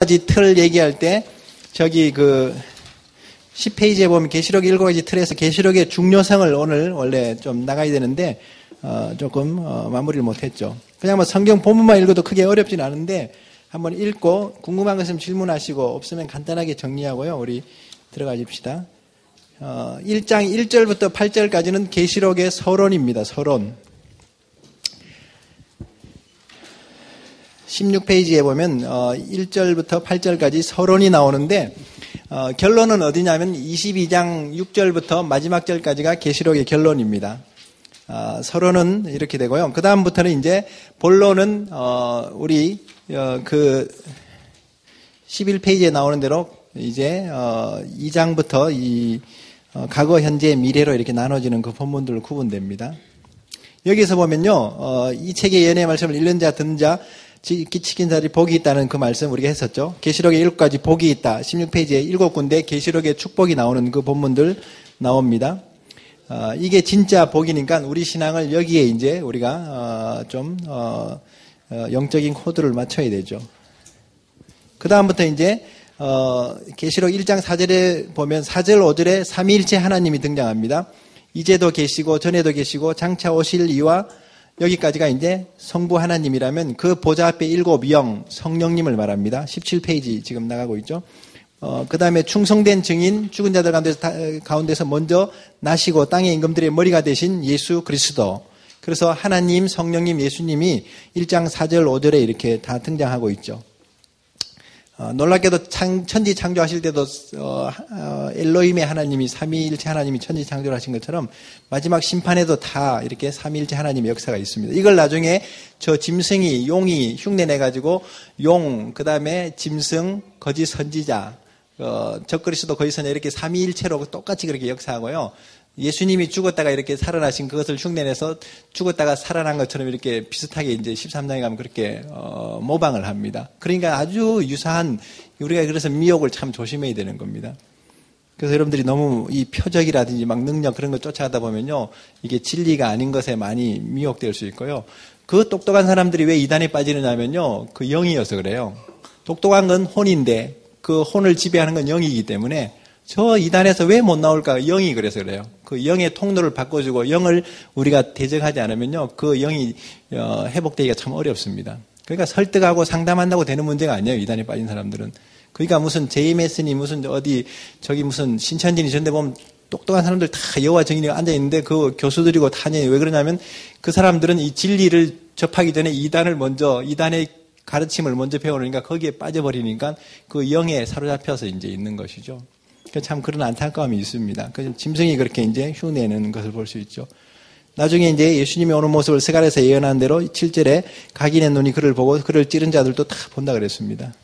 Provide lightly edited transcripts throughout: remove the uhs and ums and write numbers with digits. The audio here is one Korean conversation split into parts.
가지 틀 얘기할 때 저기 그 10페이지에 보면 계시록 7가지 틀에서 계시록의 중요성을 오늘 원래 좀 나가야 되는데 조금 마무리를 못했죠. 그냥 뭐 성경 본문만 읽어도 크게 어렵진 않은데 한번 읽고 궁금한 것 있으면 질문하시고 없으면 간단하게 정리하고요. 우리 들어가 줍시다. 1장 1절부터 8절까지는 계시록의 서론입니다. 서론. 16페이지에 보면 1절부터 8절까지 서론이 나오는데 결론은 어디냐면 22장 6절부터 마지막 절까지가 계시록의 결론입니다. 서론은 이렇게 되고요. 그 다음부터는 이제 본론은 우리 그 11페이지에 나오는 대로 이제 2장부터 이 과거, 현재, 미래로 이렇게 나눠지는 그 본문들로 구분됩니다. 여기서 보면요, 이 책의 연의 말씀을 읽는 자, 듣는 자, 끼치긴 자들이 복이 있다는 그 말씀 우리가 했었죠. 계시록에 7가지 복이 있다. 16페이지에 7군데 계시록의 축복이 나오는 그 본문들 나옵니다. 이게 진짜 복이니까 우리 신앙을 여기에 이제 우리가 좀 영적인 코드를 맞춰야 되죠. 그 다음부터 이제 계시록 1장 4절에 보면 4절 5절에 삼위일체 하나님이 등장합니다. 이제도 계시고 전에도 계시고 장차 오실 이와 여기까지가 이제 성부 하나님이라면 그 보좌 앞에 7영 성령님을 말합니다. 17페이지 지금 나가고 있죠. 그 다음에 충성된 증인 죽은 자들 가운데서 먼저 나시고 땅의 임금들의 머리가 되신 예수 그리스도. 그래서 하나님, 성령님, 예수님이 1장 4절 5절에 이렇게 다 등장하고 있죠. 놀랍게도 천지 창조하실 때도 엘로힘의 하나님이 삼위일체 하나님이 천지 창조를 하신 것처럼 마지막 심판에도 다 이렇게 삼위일체 하나님의 역사가 있습니다. 이걸 나중에 저 짐승이 용이 흉내내가지고 용, 그 다음에 짐승, 거짓 선지자, 적그리스도 거짓 선지자 이렇게 삼위일체로 똑같이 그렇게 역사하고요. 예수님이 죽었다가 이렇게 살아나신 그것을 흉내내서 죽었다가 살아난 것처럼 이렇게 비슷하게 이제 13장에 가면 그렇게 모방을 합니다. 그러니까 아주 유사한, 우리가 그래서 미혹을 참 조심해야 되는 겁니다. 그래서 여러분들이 너무 이 표적이라든지 막 능력 그런 거 쫓아가다 보면요, 이게 진리가 아닌 것에 많이 미혹될 수 있고요. 그 똑똑한 사람들이 왜 이단에 빠지느냐면요, 그 영이어서 그래요. 똑똑한 건 혼인데 그 혼을 지배하는 건 영이기 때문에 저 이단에서 왜 못 나올까? 영이 그래서 그래요. 그 영의 통로를 바꿔주고 영을 우리가 대적하지 않으면요, 그 영이 회복되기가 참 어렵습니다. 그러니까 설득하고 상담한다고 되는 문제가 아니에요. 이단에 빠진 사람들은. 그러니까 무슨 제이메슨이 무슨 어디 저기 무슨 신천진이 전대 보면 똑똑한 사람들 다 여호와 증인이 앉아 있는데 그 교수들이고 타녀이 왜 그러냐면 그 사람들은 이 진리를 접하기 전에 이단의 가르침을 먼저 배우니까 거기에 빠져버리니까 그 영에 사로잡혀서 이제 있는 것이죠. 참 그런 안타까움이 있습니다. 그래서 짐승이 그렇게 이제 흉내내는 것을 볼 수 있죠. 나중에 이제 예수님이 오는 모습을 스가랴에서 예언한 대로 7절에 각인의 눈이 그를 보고 그를 찌른 자들도 다 본다 그랬습니다.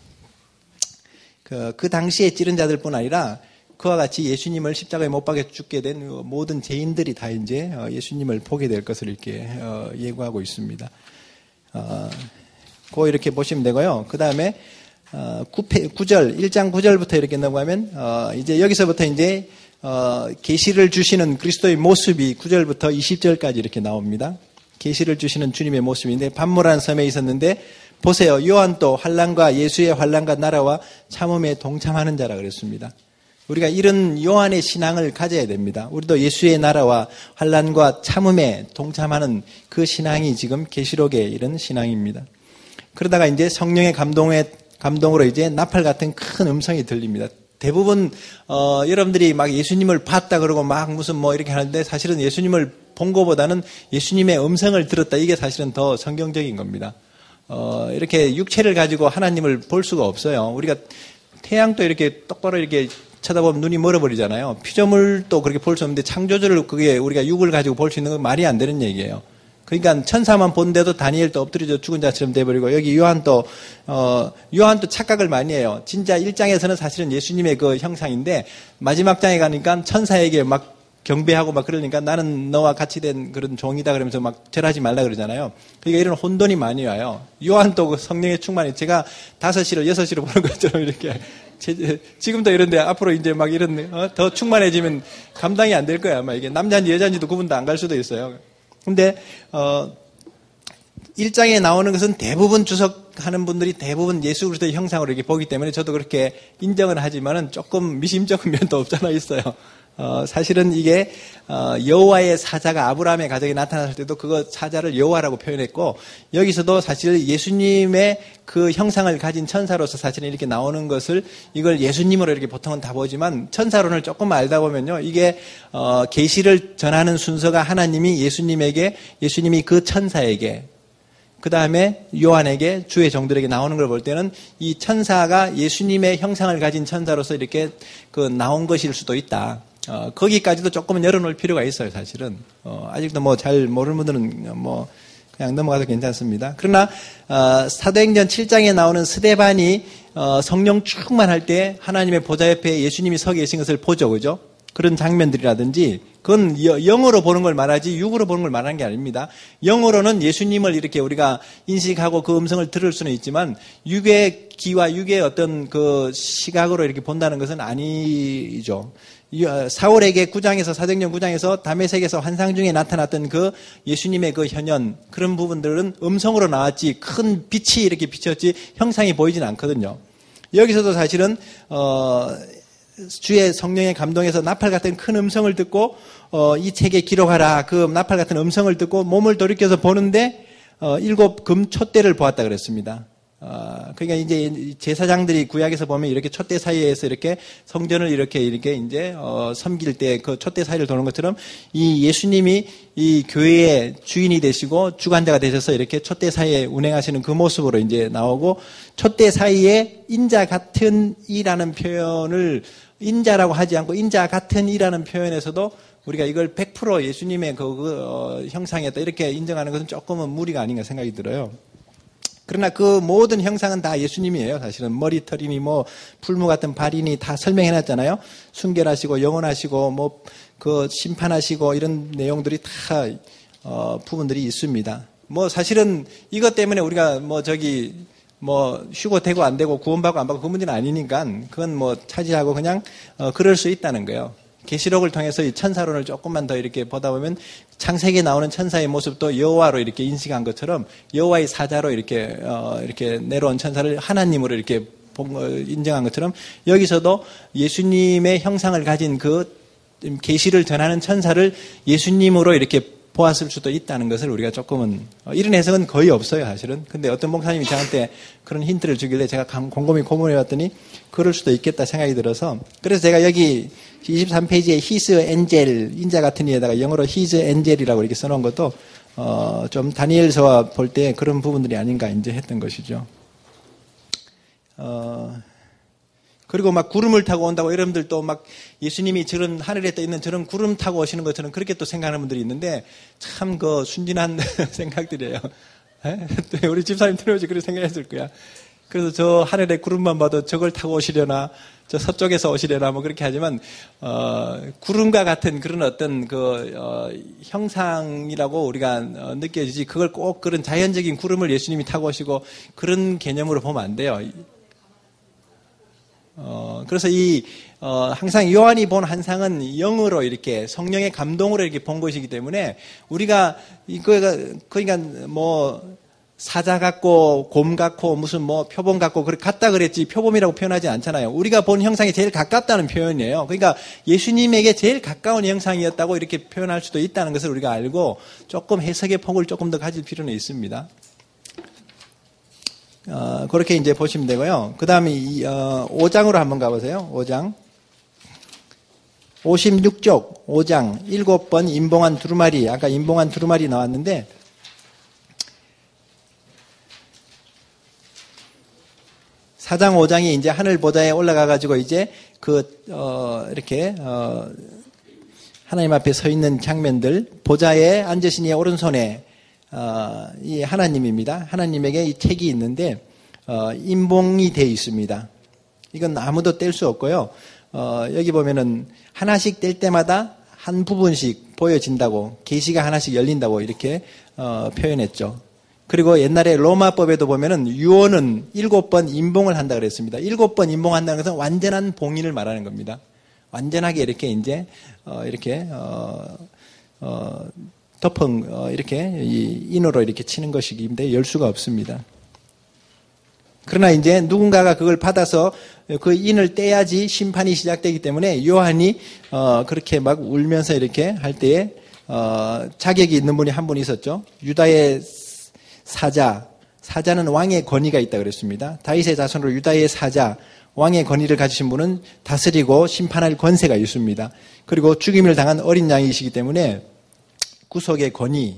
그 당시에 찌른 자들뿐 아니라 그와 같이 예수님을 십자가에 못 박혀 죽게 된 모든 죄인들이 다 이제 예수님을 보게 될 것을 이렇게 예고하고 있습니다. 그거 이렇게 보시면 되고요. 그 다음에 9절, 1장 9절부터 이렇게 넘어가면, 이제 여기서부터 이제, 계시를 주시는 그리스도의 모습이 9절부터 20절까지 이렇게 나옵니다. 계시를 주시는 주님의 모습인데, 반모라는 섬에 있었는데, 보세요. 요한도 환난과 예수의 환난과 나라와 참음에 동참하는 자라 그랬습니다. 우리가 이런 요한의 신앙을 가져야 됩니다. 우리도 예수의 나라와 환난과 참음에 동참하는 그 신앙이 지금 계시록의 이런 신앙입니다. 그러다가 이제 성령의 감동으로 이제 나팔 같은 큰 음성이 들립니다. 대부분 여러분들이 막 예수님을 봤다 그러고 막 무슨 뭐 이렇게 하는데 사실은 예수님을 본 것보다는 예수님의 음성을 들었다, 이게 사실은 더 성경적인 겁니다. 이렇게 육체를 가지고 하나님을 볼 수가 없어요. 우리가 태양도 이렇게 똑바로 이렇게 쳐다보면 눈이 멀어버리잖아요. 피조물도 그렇게 볼 수 없는데 창조주를 그게 우리가 육을 가지고 볼 수 있는 건 말이 안 되는 얘기예요. 그러니까 천사만 본데도 다니엘도 엎드려져 죽은 자처럼 돼버리고, 여기 요한도 착각을 많이 해요. 진짜 1장에서는 사실은 예수님의 그 형상인데 마지막 장에 가니까 천사에게 막 경배하고 막 그러니까 나는 너와 같이 된 그런 종이다 그러면서 막 절하지 말라 그러잖아요. 그러니까 이런 혼돈이 많이 와요. 요한도 그 성령의 충만이 제가 5시를 6시로 보는 것처럼 이렇게 지금도 이런데 앞으로 이제 막 이런 더 충만해지면 감당이 안 될 거야. 아마 이게 남자인지 여자인지도 구분도 안 갈 수도 있어요. 근데 1장에 나오는 것은 대부분 주석하는 분들이 대부분 예수 그리스도의 형상으로 이렇게 보기 때문에 저도 그렇게 인정은 하지만은 조금 미심쩍은 면도 없잖아 있어요. 사실은 이게 여호와의 사자가 아브라함의 가정에 나타났을 때도 그거 사자를 여호와라고 표현했고, 여기서도 사실 예수님의 그 형상을 가진 천사로서 사실은 이렇게 나오는 것을 이걸 예수님으로 이렇게 보통은 다 보지만 천사론을 조금 알다 보면요, 이게 계시를 전하는 순서가 하나님이 예수님에게, 예수님이 그 천사에게, 그 다음에 요한에게, 주의 종들에게 나오는 걸 볼 때는 이 천사가 예수님의 형상을 가진 천사로서 이렇게 그 나온 것일 수도 있다. 거기까지도 조금은 열어놓을 필요가 있어요, 사실은. 아직도 뭐 잘 모르는 분들은 뭐 그냥 넘어가도 괜찮습니다. 그러나 사도행전 7장에 나오는 스데반이 성령 충만할 때 하나님의 보좌 옆에 예수님이 서 계신 것을 보죠, 그죠? 그런 장면들이라든지, 그건 영어로 보는 걸 말하지 육으로 보는 걸 말하는 게 아닙니다. 영어로는 예수님을 이렇게 우리가 인식하고 그 음성을 들을 수는 있지만 육의 귀와 육의 어떤 그 시각으로 이렇게 본다는 것은 아니죠. 사울에게 9장에서, 사도행전 9장에서 다메섹에서 환상 중에 나타났던 그 예수님의 그 현현, 그런 부분들은 음성으로 나왔지 큰 빛이 이렇게 비쳤지 형상이 보이진 않거든요. 여기서도 사실은 주의 성령의 감동에서 나팔 같은 큰 음성을 듣고 이 책에 기록하라, 그 나팔 같은 음성을 듣고 몸을 돌이켜서 보는데 7 금 촛대를 보았다 그랬습니다. 그러니까 이제 제사장들이 구약에서 보면 이렇게 촛대 사이에서 이렇게 성전을 이렇게 이제 섬길 때 그 촛대 사이를 도는 것처럼 이 예수님이 이 교회의 주인이 되시고 주관자가 되셔서 이렇게 촛대 사이에 운행하시는 그 모습으로 이제 나오고, 촛대 사이에 인자 같은 이라는 표현을 인자라고 하지 않고 인자 같은 이라는 표현에서도 우리가 이걸 100% 예수님의 형상이었다 이렇게 인정하는 것은 조금은 무리가 아닌가 생각이 들어요. 그러나 그 모든 형상은 다 예수님이에요. 사실은 머리털이니 뭐 풀무 같은 발이니 다 설명해놨잖아요. 순결하시고 영원하시고 뭐 그 심판하시고 이런 내용들이 다 부분들이 있습니다. 뭐 사실은 이것 때문에 우리가 뭐 휴고 되고 안 되고 구원받고 안 받고 그 문제는 아니니까 그건 뭐 차지하고 그냥 그럴 수 있다는 거예요. 계시록을 통해서 이 천사론을 조금만 더 이렇게 보다 보면 창세기에 나오는 천사의 모습도 여호와로 이렇게 인식한 것처럼 여호와의 사자로 이렇게 내려온 천사를 하나님으로 이렇게 인정한 것처럼 여기서도 예수님의 형상을 가진 그 계시를 전하는 천사를 예수님으로 이렇게 보았을 수도 있다는 것을 우리가 조금은, 이런 해석은 거의 없어요, 사실은. 근데 어떤 목사님이 저한테 그런 힌트를 주길래 제가 곰곰이 고민해 봤더니 그럴 수도 있겠다 생각이 들어서, 그래서 제가 여기 23페이지에 His angel, 인자 같은 이에다가 영어로 His angel이라고 이렇게 써놓은 것도 좀 다니엘서와 볼 때 그런 부분들이 아닌가 이제 했던 것이죠. 그리고 막 구름을 타고 온다고 여러분들 또 막 예수님이 저런 하늘에 떠 있는 저런 구름 타고 오시는 것처럼 그렇게 또 생각하는 분들이 있는데 참 그 순진한 생각들이에요. 우리 집사님 들어오지 그렇게 생각했을 거야. 그래서 저 하늘에 구름만 봐도 저걸 타고 오시려나, 저 서쪽에서 오시려나 뭐 그렇게 하지만 구름과 같은 그런 어떤 형상이라고 우리가 느껴지지, 그걸 꼭 그런 자연적인 구름을 예수님이 타고 오시고 그런 개념으로 보면 안 돼요. 그래서 항상 요한이 본 환상은 영으로 이렇게 성령의 감동으로 이렇게 본 것이기 때문에 우리가 그러니까 뭐 사자 같고 곰 같고 무슨 뭐 표범 같고 그렇게 같다 그랬지 표범이라고 표현하지 않잖아요. 우리가 본 형상이 제일 가깝다는 표현이에요. 그러니까 예수님에게 제일 가까운 형상이었다고 이렇게 표현할 수도 있다는 것을 우리가 알고 조금 해석의 폭을 조금 더 가질 필요는 있습니다. 그렇게 이제 보시면 되고요. 그 다음에 5장으로 한번 가보세요. 5장. 56쪽 5장 7번 인봉한 두루마리. 아까 인봉한 두루마리 나왔는데, 사장 5장이 이제 하늘 보좌에 올라가가지고 이제 이렇게 하나님 앞에 서 있는 장면들, 보좌에 앉으신 이의 오른손에 이 하나님입니다. 하나님에게 이 책이 있는데 인봉이 되어 있습니다. 이건 아무도 뗄 수 없고요. 여기 보면은 하나씩 뗄 때마다 한 부분씩 보여진다고, 계시가 하나씩 열린다고 이렇게 표현했죠. 그리고 옛날에 로마법에도 보면은 유언은 7번 인봉을 한다 그랬습니다. 7번 인봉한다는 것은 완전한 봉인을 말하는 겁니다. 완전하게 이렇게 이제 덮어 이렇게 인으로 이렇게 치는 것이기 때문에 열 수가 없습니다. 그러나 이제 누군가가 그걸 받아서 그 인을 떼야지 심판이 시작되기 때문에 요한이 그렇게 막 울면서 이렇게 할 때에 자격이 있는 분이 한 분 있었죠. 유다의 사자는 왕의 권위가 있다 그랬습니다. 다윗의 자손으로 유다의 사자, 왕의 권위를 가지신 분은 다스리고 심판할 권세가 있습니다. 그리고 죽임을 당한 어린 양이시기 때문에 구속의 권위,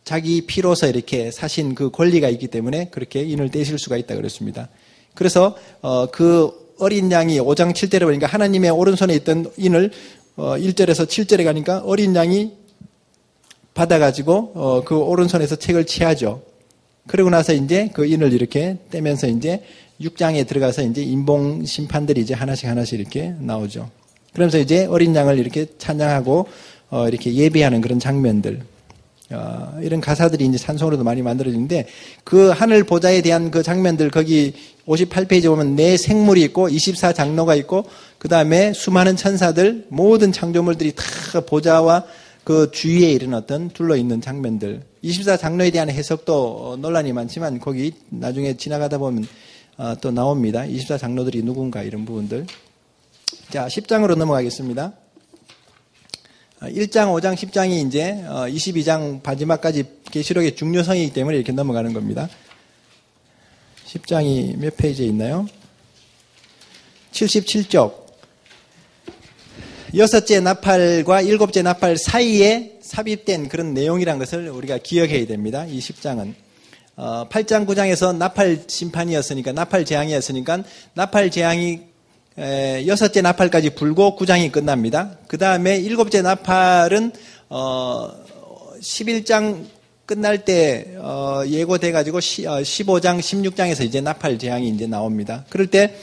자기 피로서 이렇게 사신 그 권리가 있기 때문에 그렇게 인을 떼실 수가 있다 그랬습니다. 그래서 그 어린 양이 5장 7절에 보니까 하나님의 오른손에 있던 인을 1절에서 7절에 가니까 어린 양이 받아가지고 그 오른손에서 책을 취하죠. 그러고 나서 이제 그 인을 이렇게 떼면서 이제 6장에 들어가서 이제 인봉 심판들이 이제 하나씩 이렇게 나오죠. 그러면서 이제 어린 양을 이렇게 찬양하고 이렇게 예배하는 그런 장면들. 이런 가사들이 이제 찬송으로도 많이 만들어지는데 그 하늘 보좌에 대한 그 장면들 거기 58페이지 보면 내 생물이 있고 24장로가 있고 그 다음에 수많은 천사들 모든 창조물들이 다 보좌와 그 주위에 이런 어떤 둘러있는 장면들 24장로에 대한 해석도 논란이 많지만 거기 나중에 지나가다 보면 또 나옵니다. 24장로들이 누군가 이런 부분들. 자, 10장으로 넘어가겠습니다. 1장, 5장, 10장이 이제 22장 마지막까지 계시록의 중요성이기 때문에 이렇게 넘어가는 겁니다. 10장이 몇 페이지에 있나요? 77쪽. 여섯째 나팔과 일곱째 나팔 사이에 삽입된 그런 내용이라는 것을 우리가 기억해야 됩니다. 이 10장은. 8장, 9장에서 나팔 심판이었으니까, 나팔 재앙이었으니까, 나팔 재앙이 여섯째 나팔까지 불고 9장이 끝납니다. 그 다음에 일곱째 나팔은 11장 끝날 때 예고돼가지고 15장, 16장에서 이제 나팔 재앙이 이제 나옵니다. 그럴 때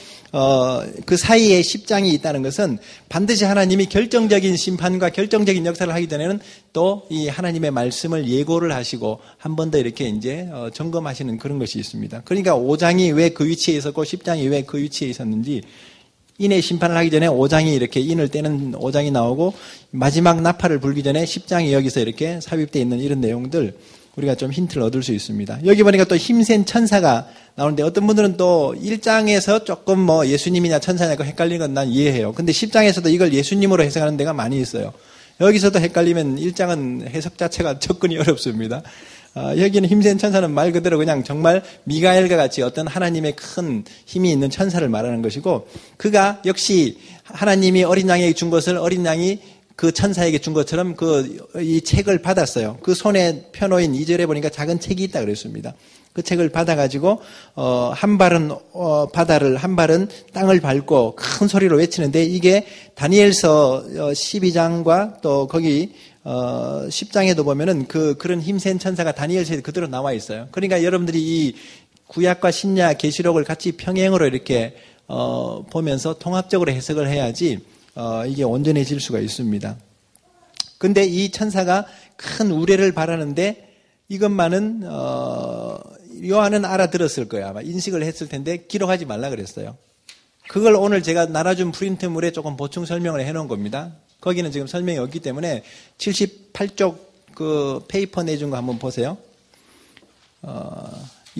그 사이에 10장이 있다는 것은 반드시 하나님이 결정적인 심판과 결정적인 역사를 하기 전에는 또 이 하나님의 말씀을 예고를 하시고 한 번 더 이렇게 이제 점검하시는 그런 것이 있습니다. 그러니까 5장이 왜 그 위치에 있었고 10장이 왜 그 위치에 있었는지 인의 심판을 하기 전에 5장이 이렇게 인을 떼는 5장이 나오고 마지막 나팔을 불기 전에 10장이 여기서 이렇게 삽입되어 있는 이런 내용들 우리가 좀 힌트를 얻을 수 있습니다. 여기 보니까 또 힘센 천사가 나오는데 어떤 분들은 또 1장에서 조금 뭐 예수님이냐 천사냐 헷갈리는 건 난 이해해요. 근데 10장에서도 이걸 예수님으로 해석하는 데가 많이 있어요. 여기서도 헷갈리면 1장은 해석 자체가 접근이 어렵습니다. 여기는 힘센 천사는 말 그대로 그냥 정말 미가엘과 같이 어떤 하나님의 큰 힘이 있는 천사를 말하는 것이고 그가 역시 하나님이 어린 양에게 준 것을 어린 양이 그 천사에게 준 것처럼 이 책을 받았어요. 그 손에 펴놓인 2절에 보니까 작은 책이 있다 그랬습니다. 그 책을 받아가지고 한 발은 바다를 한 발은 땅을 밟고 큰 소리로 외치는데 이게 다니엘서 12장과 또 거기 10장에도 보면은 그런 힘센 천사가 다니엘서에 그대로 나와 있어요. 그러니까 여러분들이 이 구약과 신약 계시록을 같이 평행으로 이렇게 보면서 통합적으로 해석을 해야지 이게 온전해질 수가 있습니다. 근데 이 천사가 큰 우레를 바라는데 이것만은 요한은 알아들었을 거예요. 아마 인식을 했을 텐데 기록하지 말라 그랬어요. 그걸 오늘 제가 나눠준 프린트물에 조금 보충 설명을 해놓은 겁니다. 거기는 지금 설명이 없기 때문에 78쪽 그 페이퍼 내준 거 한번 보세요.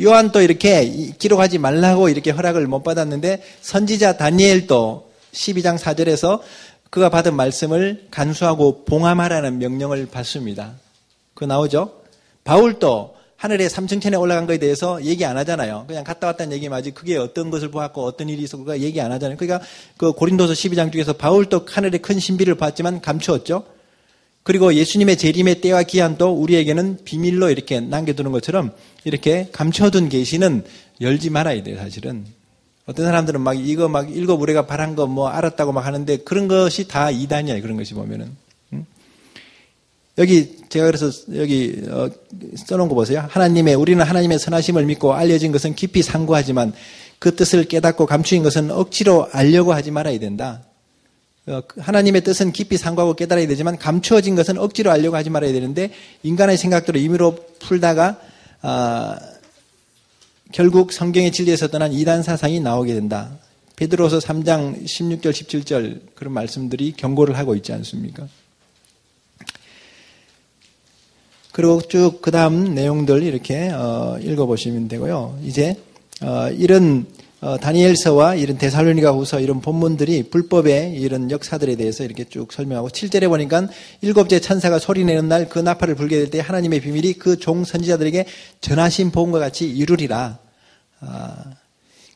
요한도 이렇게 기록하지 말라고 이렇게 허락을 못 받았는데 선지자 다니엘도 12장 4절에서 그가 받은 말씀을 간수하고 봉함하라는 명령을 받습니다. 그거 나오죠? 바울도 하늘에 삼층천에 올라간 것에 대해서 얘기 안 하잖아요. 그냥 갔다 왔다는 얘기만 하지 그게 어떤 것을 보았고 어떤 일이 있었고 그가 얘기 안 하잖아요. 그러니까 그 고린도서 12장 중에서 바울도 하늘에 큰 신비를 봤지만 감추었죠. 그리고 예수님의 재림의 때와 기한도 우리에게는 비밀로 이렇게 남겨두는 것처럼 이렇게 감춰둔 계시는 열지 말아야 돼요, 사실은. 어떤 사람들은 막 이거 막 일곱 우리가 바란 거 뭐 알았다고 막 하는데 그런 것이 다 이단이야, 그런 것이 보면은. 여기 제가 그래서 여기 써놓은 거 보세요. 우리는 하나님의 선하심을 믿고 알려진 것은 깊이 상고하지만 그 뜻을 깨닫고 감추인 것은 억지로 알려고 하지 말아야 된다. 하나님의 뜻은 깊이 상고하고 깨달아야 되지만 감추어진 것은 억지로 알려고 하지 말아야 되는데 인간의 생각대로 임의로 풀다가 결국 성경의 진리에서 떠난 이단 사상이 나오게 된다. 베드로서 3장 16절 17절 그런 말씀들이 경고를 하고 있지 않습니까? 그리고 쭉 그 다음 내용들 이렇게 읽어보시면 되고요. 이제 이런 다니엘서와 이런 데살로니가후서 이런 본문들이 불법의 이런 역사들에 대해서 이렇게 쭉 설명하고 7절에 보니까 일곱째 천사가 소리내는 날 그 나팔을 불게 될 때 하나님의 비밀이 그 종 선지자들에게 전하신 복음과 같이 이루리라.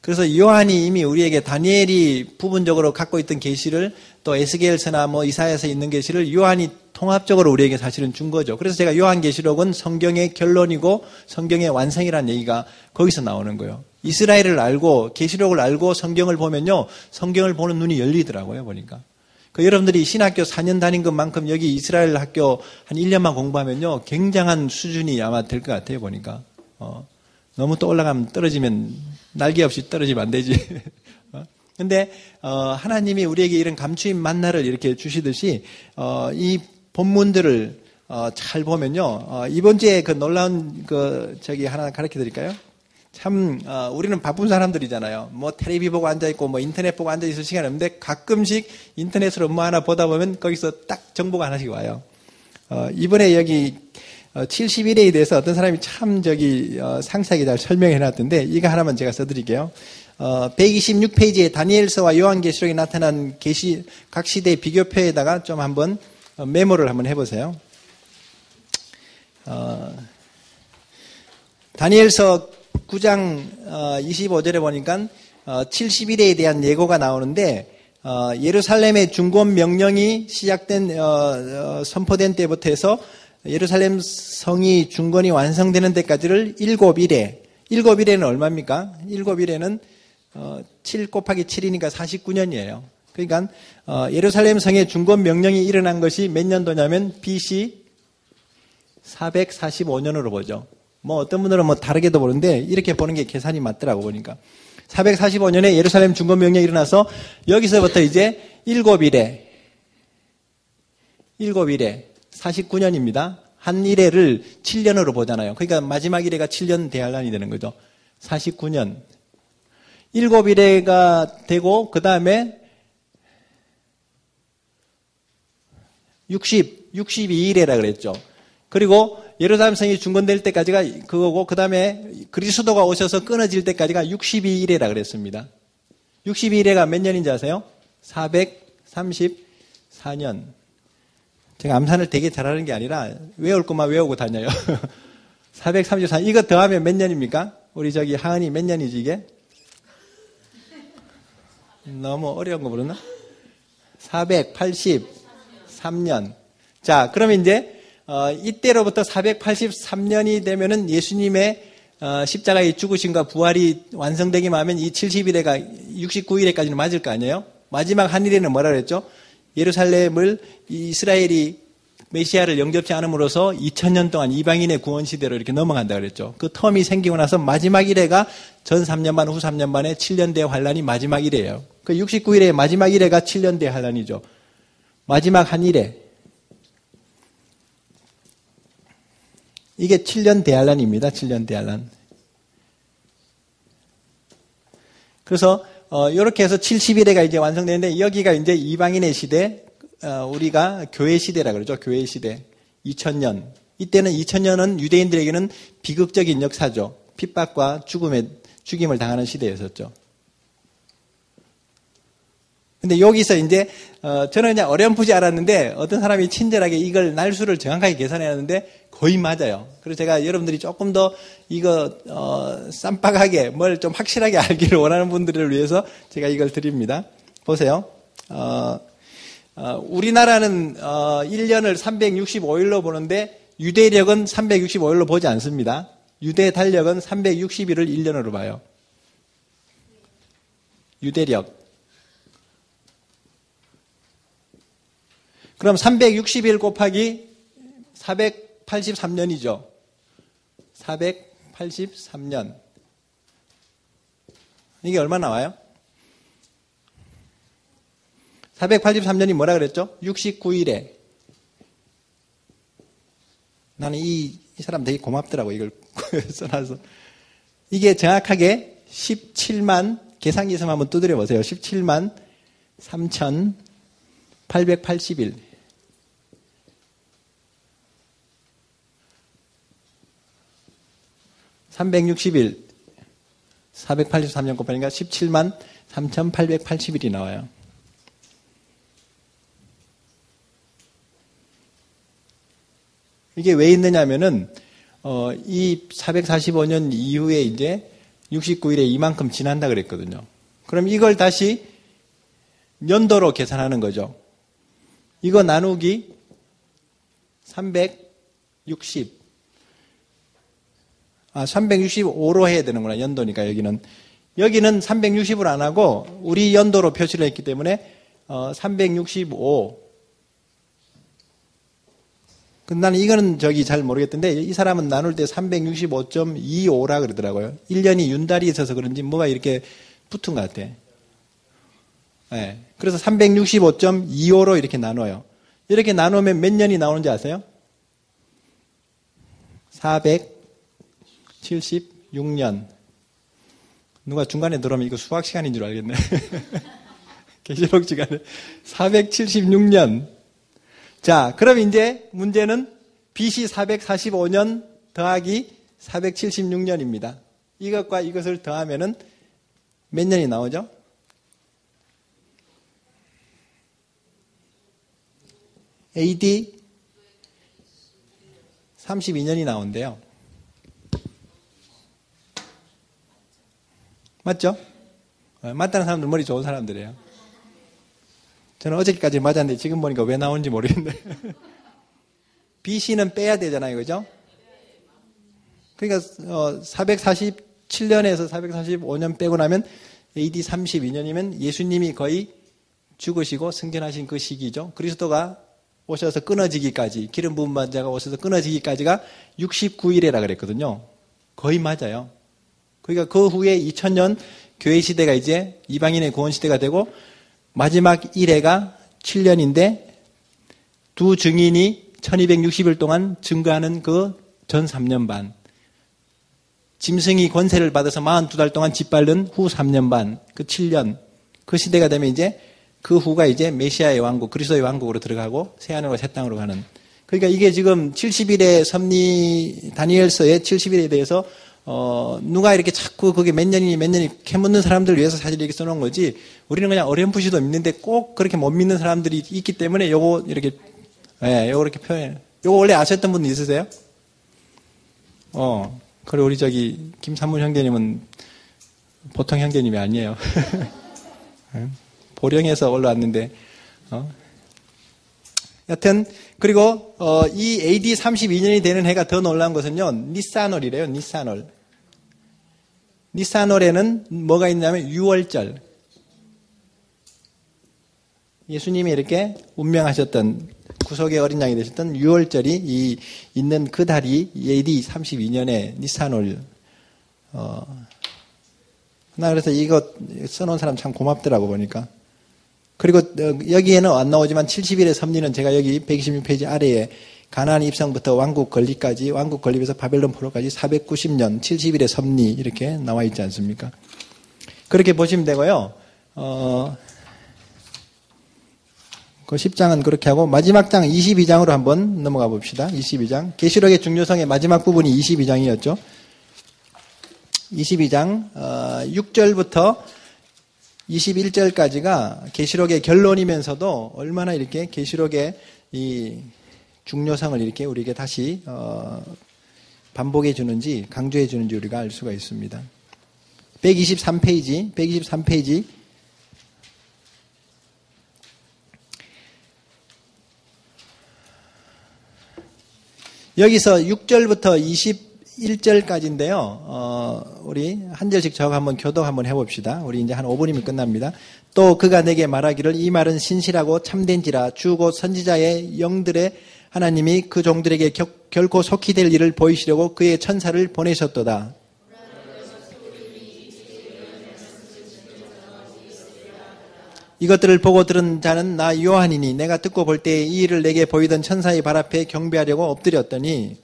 그래서 요한이 이미 우리에게 다니엘이 부분적으로 갖고 있던 계시를 또 에스겔서나 뭐 이사야서 있는 계시를 요한이 통합적으로 우리에게 사실은 준 거죠. 그래서 제가 요한계시록은 성경의 결론이고 성경의 완성이라는 얘기가 거기서 나오는 거예요. 이스라엘을 알고 계시록을 알고 성경을 보면요. 성경을 보는 눈이 열리더라고요. 보니까. 여러분들이 신학교 4년 다닌 것만큼 여기 이스라엘 학교 한 1년만 공부하면요. 굉장한 수준이 아마 될 것 같아요. 보니까. 너무 또 올라가면 떨어지면 날개 없이 떨어지면 안 되지. 근데 하나님이 우리에게 이런 감추인 만나를 이렇게 주시듯이 이 본문들을 잘 보면요. 이번 주에 그 놀라운 하나 가르쳐 드릴까요? 참 우리는 바쁜 사람들이잖아요. 뭐 텔레비 보고 앉아 있고 뭐 인터넷 보고 앉아 있을 시간이 없는데 가끔씩 인터넷으로 뭐 하나 보다 보면 거기서 딱 정보가 하나씩 와요. 이번에 여기 71회에 대해서 어떤 사람이 참 상세하게 잘 설명해 놨던데 이거 하나만 제가 써드릴게요. 126페이지에 다니엘서와 요한계시록에 나타난 각 시대의 비교표에다가 좀 한번 메모를 한번 해보세요. 다니엘서 9장 25절에 보니까 71회에 대한 예고가 나오는데 예루살렘의 중건 명령이 시작된 선포된 때부터 해서 예루살렘 성이 중건이 완성되는 데까지를 7일에 7일에는 얼마입니까? 7일에는 7 곱하기 7이니까 49년이에요. 그러니까 예루살렘 성의 중건 명령이 일어난 것이 몇 년도냐면 BC 445년으로 보죠. 뭐 어떤 분들은 뭐 다르게도 보는데 이렇게 보는 게 계산이 맞더라고 보니까. 445년에 예루살렘 중건 명령이 일어나서 여기서부터 이제 7일에 49년입니다. 한 일회를 7년으로 보잖아요. 그러니까 마지막 일회가 7년 대환란이 되는 거죠. 49년. 7일회가 되고 그 다음에 62일회라 그랬죠. 그리고 예루살렘 성이 중건될 때까지가 그거고 그 다음에 그리스도가 오셔서 끊어질 때까지가 62일회라 그랬습니다. 62일회가 몇 년인지 아세요? 434년. 제가 암산을 되게 잘하는 게 아니라 외울 것만 외우고 다녀요. 434년. 이거 더하면 몇 년입니까? 우리 하은이 몇 년이지 이게? 너무 어려운 거 모르나? 483년. 자, 그러면 이제 이때로부터 483년이 되면은 예수님의 십자가의 죽으심과 부활이 완성되기만 하면 이 70일에가 69일에까지는 맞을 거 아니에요? 마지막 한 일에는 뭐라 그랬죠? 예루살렘을 이스라엘이 메시아를 영접치 않음으로써 2000년 동안 이방인의 구원 시대로 이렇게 넘어간다 그랬죠. 그 텀이 생기고 나서 마지막 일회가 전 3년 반, 후 3년 반에 7년대 환란이 마지막 일회예요. 그 69일의 마지막 일회가 7년대 환란이죠. 마지막 한 일회. 이게 7년 대환란입니다. 7년 대환란. 그래서 이렇게 해서 70일에가 이제 완성되는데 여기가 이제 이방인의 시대, 우리가 교회 시대라 그러죠. 교회 시대. 2000년. 이때는 2000년은 유대인들에게는 비극적인 역사죠. 핍박과 죽임을 당하는 시대였었죠. 근데 여기서 이제 저는 그냥 어렴풋이 알았는데 어떤 사람이 친절하게 이걸 날수를 정확하게 계산해놨는데 거의 맞아요. 그래서 제가 여러분들이 조금 더 이거 쌈박하게 뭘 좀 확실하게 알기를 원하는 분들을 위해서 제가 이걸 드립니다. 보세요. 우리나라는 1년을 365일로 보는데 유대력은 365일로 보지 않습니다. 유대 달력은 360일을 1년으로 봐요. 유대력. 그럼 360일 곱하기 483년이죠. 483년. 이게 얼마 나와요? 483년이 뭐라 그랬죠? 69일에. 나는 이 사람 되게 고맙더라고, 이걸 써놔서. 이게 정확하게 17만, 계산기에서 한번 두드려 보세요. 17만 3,880일. 360일, 483년 곱하니까 17만 3,880일이 나와요. 이게 왜 있느냐면은, 이 445년 이후에 이제 69일에 이만큼 지난다 그랬거든요. 그럼 이걸 다시 연도로 계산하는 거죠. 이거 나누기 365로 해야 되는구나. 연도니까 여기는 360으로 안 하고 우리 연도로 표시를 했기 때문에 365. 나는 이거는 잘 모르겠던데 이 사람은 나눌 때 365.25라 그러더라고요. 1년이 윤달이 있어서 그런지 뭐가 이렇게 붙은 것 같아. 네. 그래서 365.25로 이렇게 나눠요. 이렇게 나누면 몇 년이 나오는지 아세요? 476년. 누가 중간에 들어오면 이거 수학 시간인 줄 알겠네. 계시록 시간에 476년. 자, 그럼 이제 문제는 BC 445년 더하기 476년입니다. 이것과 이것을 더하면은 몇 년이 나오죠? AD 32년이 나온대요. 맞죠? 맞다는 사람들 머리 좋은 사람들이에요. 저는 어저께까지 맞았는데 지금 보니까 왜 나오는지 모르겠는데. BC는 빼야 되잖아요. 그죠? 그러니까 447년에서 445년 빼고 나면 AD 32년이면 예수님이 거의 죽으시고 승천하신 그 시기죠. 그리스도가 오셔서 끊어지기까지, 기름 부은 자가 오셔서 끊어지기까지가 69일이라 그랬거든요. 거의 맞아요. 그러니까 그 후에 2000년 교회 시대가 이제 이방인의 구원 시대가 되고 마지막 1회가 7년인데 두 증인이 1260일 동안 증거하는 그 전 3년 반. 짐승이 권세를 받아서 42달 동안 짓밟는 후 3년 반. 그 7년. 그 시대가 되면 이제 그 후가 이제 메시아의 왕국, 그리스도의 왕국으로 들어가고 새하늘과 새 땅으로 가는. 그러니까 이게 지금 70일의 섭리, 다니엘서의 70일에 대해서 누가 이렇게 자꾸 그게 몇 년이 캐묻는 사람들을 위해서 사실 이렇게 써놓은 거지, 우리는 그냥 어렴풋이도 믿는데 꼭 그렇게 못 믿는 사람들이 있기 때문에 요거 이렇게, 요거 이렇게 표현해요. 요거 원래 아셨던 분 있으세요? 그리고 우리 김삼문 형제님은 보통 형제님이 아니에요. 보령에서 올라왔는데, 여튼, 그리고, 이 AD 32년이 되는 해가 더 놀라운 것은요, 니산월이래요, 니산월. 니산월에는 뭐가 있냐면 6월절. 예수님이 이렇게 운명하셨던, 구속의 어린 양이 되셨던 6월절이 있는 그 달이 AD 32년에 니산월. 나 그래서 이거 써놓은 사람 참 고맙더라고 보니까. 그리고 여기에는 안 나오지만 70일의 섭리는 제가 여기 126페이지 아래에 가나안 입성부터 왕국 건립까지, 왕국 건립에서 바벨론 포로까지 490년 70일의 섭리 이렇게 나와 있지 않습니까? 그렇게 보시면 되고요. 그 10장은 그렇게 하고 마지막 장 22장으로 한번 넘어가 봅시다. 22장. 계시록의 중요성의 마지막 부분이 22장이었죠. 22장 6절부터 21절까지가 계시록의 결론이면서도 얼마나 이렇게 계시록의 이 중요성을 이렇게 우리에게 다시 반복해 주는지, 강조해 주는지 우리가 알 수가 있습니다. 123페이지 여기서 6절부터 21절까지인데요. 우리 한 절씩 저하고 한번 교독 한번 해봅시다. 우리 이제 한 5분이면 끝납니다. 또 그가 내게 말하기를 이 말은 신실하고 참된지라 주 곧 선지자의 영들의 하나님이 그 종들에게 결코 속히 될 일을 보이시려고 그의 천사를 보내셨도다. 이것들을 보고 들은 자는 나 요한이니 내가 듣고 볼 때 이 일을 내게 보이던 천사의 발 앞에 경배하려고 엎드렸더니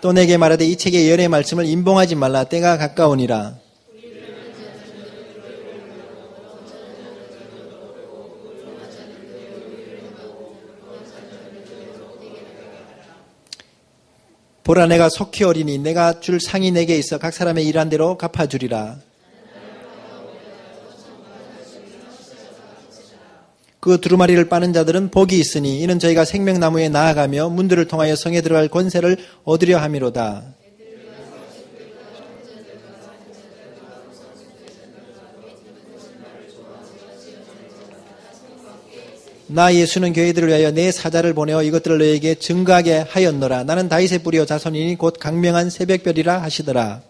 또 내게 말하되 이 책의 열의 말씀을 임봉하지 말라 때가 가까우니라. 보라 내가 속히 오리니 내가 줄 상이 내게 있어 각 사람의 일한 대로 갚아주리라. 그 두루마리를 빠는 자들은 복이 있으니 이는 저희가 생명나무에 나아가며 문들을 통하여 성에 들어갈 권세를 얻으려 함이로다. 나 예수는 교회들을 위하여 내 사자를 보내어 이것들을 너에게 증거하게 하였노라. 나는 다윗의 뿌리요 자손이니 곧 강명한 새벽별이라 하시더라.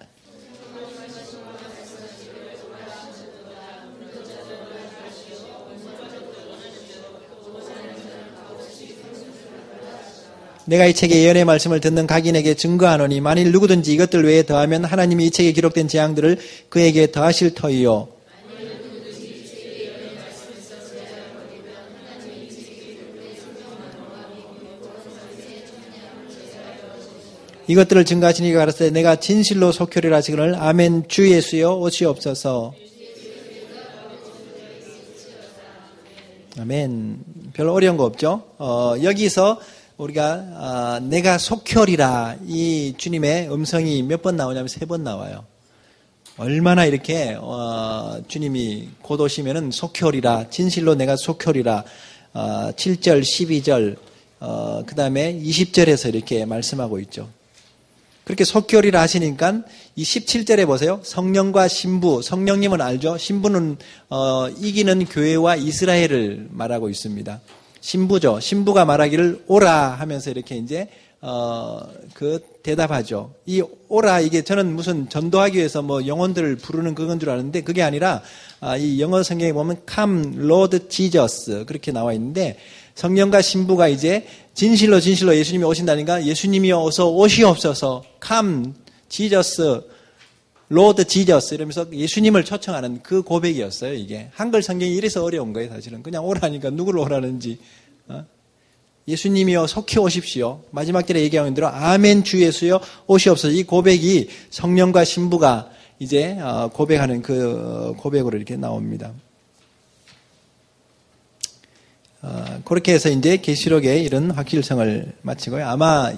내가 이 책의 예언의 말씀을 듣는 각인에게 증거하노니 만일 누구든지 이것들 외에 더하면 하나님이 이 책에 기록된 재앙들을 그에게 더하실 터이요. 이것들을 증거하시니 이가 가라사대 내가 진실로 속효리라 하시거늘 아멘. 주 예수여 오시옵소서. 아멘. 별로 어려운 거 없죠? 여기서 우리가 내가 속효리라 이 주님의 음성이 몇 번 나오냐면 3번 나와요. 얼마나 이렇게 주님이 곧 오시면은 속효리라 진실로 내가 속효리라 7절 12절 그 다음에 20절에서 이렇게 말씀하고 있죠. 그렇게 속효리라 하시니까 이 17절에 보세요. 성령과 신부, 성령님은 알죠? 신부는 이기는 교회와 이스라엘을 말하고 있습니다. 신부죠. 신부가 말하기를 오라 하면서 이렇게 이제 그 대답하죠. 이 오라 이게 저는 무슨 전도하기 위해서 뭐 영혼들을 부르는 그건 줄 아는데 그게 아니라 이 영어 성경에 보면 come Lord Jesus 그렇게 나와 있는데 성령과 신부가 이제 진실로 예수님이 오신다니까 예수님이여 어서 오시옵소서 come Jesus Lord Jesus 이러면서 예수님을 초청하는 그 고백이었어요. 이게 한글 성경이 이래서 어려운 거예요. 사실은 그냥 오라니까 누구를 오라는지 예수님이여 속히 오십시오. 마지막 절에 얘기하는 대로 아멘 주 예수여 오시옵소서. 이 고백이 성령과 신부가 이제 고백하는 그 고백으로 이렇게 나옵니다. 그렇게 해서 이제 계시록의 이런 확실성을 마치고요. 아마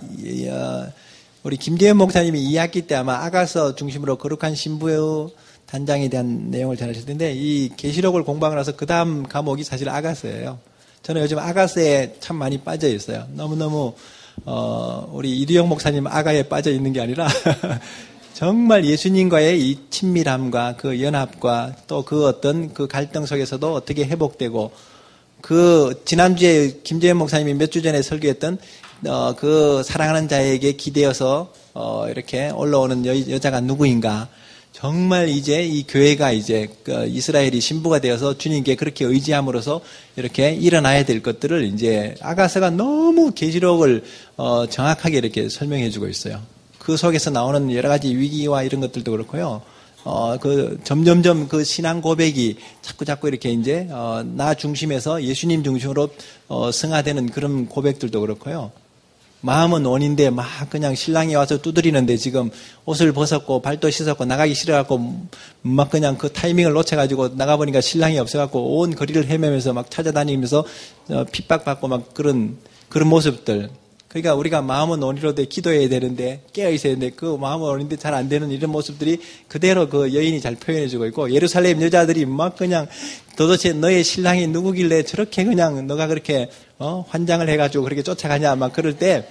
우리 김재현 목사님이 2학기 때 아마 아가서 중심으로 거룩한 신부의 단장에 대한 내용을 전하실 텐데 이 계시록을 공부하고 나서 그 다음 과목이 사실 아가서예요. 저는 요즘 아가서에 참 많이 빠져 있어요. 너무너무 우리 이두영 목사님 아가에 빠져 있는 게 아니라 정말 예수님과의 이 친밀함과 그 연합과 또 그 어떤 그 갈등 속에서도 어떻게 회복되고 그 지난주에 김재현 목사님이 몇 주 전에 설교했던 그 사랑하는 자에게 기대어서 이렇게 올라오는 여자가 누구인가. 정말 이제 이 교회가 이제 이스라엘이 신부가 되어서 주님께 그렇게 의지함으로써 이렇게 일어나야 될 것들을 이제 아가서가 너무 계시록을 정확하게 이렇게 설명해 주고 있어요. 그 속에서 나오는 여러 가지 위기와 이런 것들도 그렇고요. 점점점 그 신앙 고백이 자꾸 이렇게 이제, 나 중심에서 예수님 중심으로, 승화되는 그런 고백들도 그렇고요. 마음은 원인데 막 그냥 신랑이 와서 두드리는데 지금 옷을 벗었고 발도 씻었고 나가기 싫어갖고 막 그냥 그 타이밍을 놓쳐가지고 나가보니까 신랑이 없어갖고 온 거리를 헤매면서 막 찾아다니면서 핍박받고 막 그런 모습들. 그러니까 우리가 마음은 원리로 돼 기도해야 되는데 깨어 있어야 되는데 그 마음은 원리인데 잘 안 되는 이런 모습들이 그대로 그 여인이 잘 표현해주고 있고 예루살렘 여자들이 막 그냥 도대체 너의 신랑이 누구길래 저렇게 그냥 너가 그렇게 환장을 해가지고 그렇게 쫓아가냐 막 그럴 때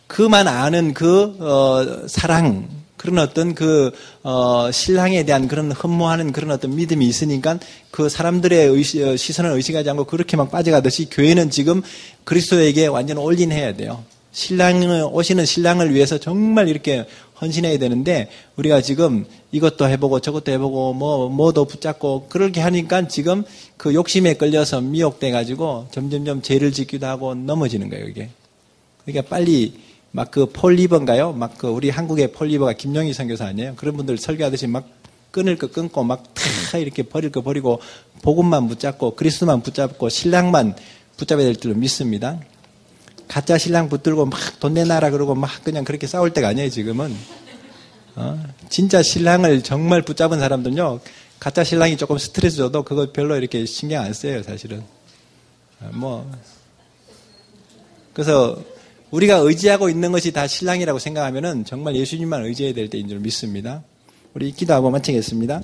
그만 아는 사랑 그런 어떤 신랑에 대한 그런 흠모하는 그런 어떤 믿음이 있으니까 그 사람들의 시선을 의식하지 않고 그렇게 막 빠져가듯이 교회는 지금 그리스도에게 완전 올인해야 돼요. 오시는 신랑을 위해서 정말 이렇게 헌신해야 되는데 우리가 지금 이것도 해보고 저것도 해보고 뭐도 붙잡고 그렇게 하니까 지금 그 욕심에 끌려서 미혹돼가지고 점점점 죄를 짓기도 하고 넘어지는 거예요, 이게. 그러니까 빨리 막 그 폴리버인가요? 막 그 우리 한국의 폴리버가 김용희 선교사 아니에요? 그런 분들 설교하듯이 막 끊을 거 끊고 막 다 이렇게 버릴 거 버리고 복음만 붙잡고 그리스도만 붙잡고 신랑만 붙잡아야 될 줄로 믿습니다. 가짜 신랑 붙들고 막 돈 내놔라 그러고 막 그냥 그렇게 싸울 때가 아니에요, 지금은. 진짜 신랑을 정말 붙잡은 사람들은요, 가짜 신랑이 조금 스트레스 줘도 그거 별로 이렇게 신경 안 써요, 사실은. 그래서 우리가 의지하고 있는 것이 다 신랑이라고 생각하면은 정말 예수님만 의지해야 될 때인 줄 믿습니다. 우리 기도하고 마치겠습니다.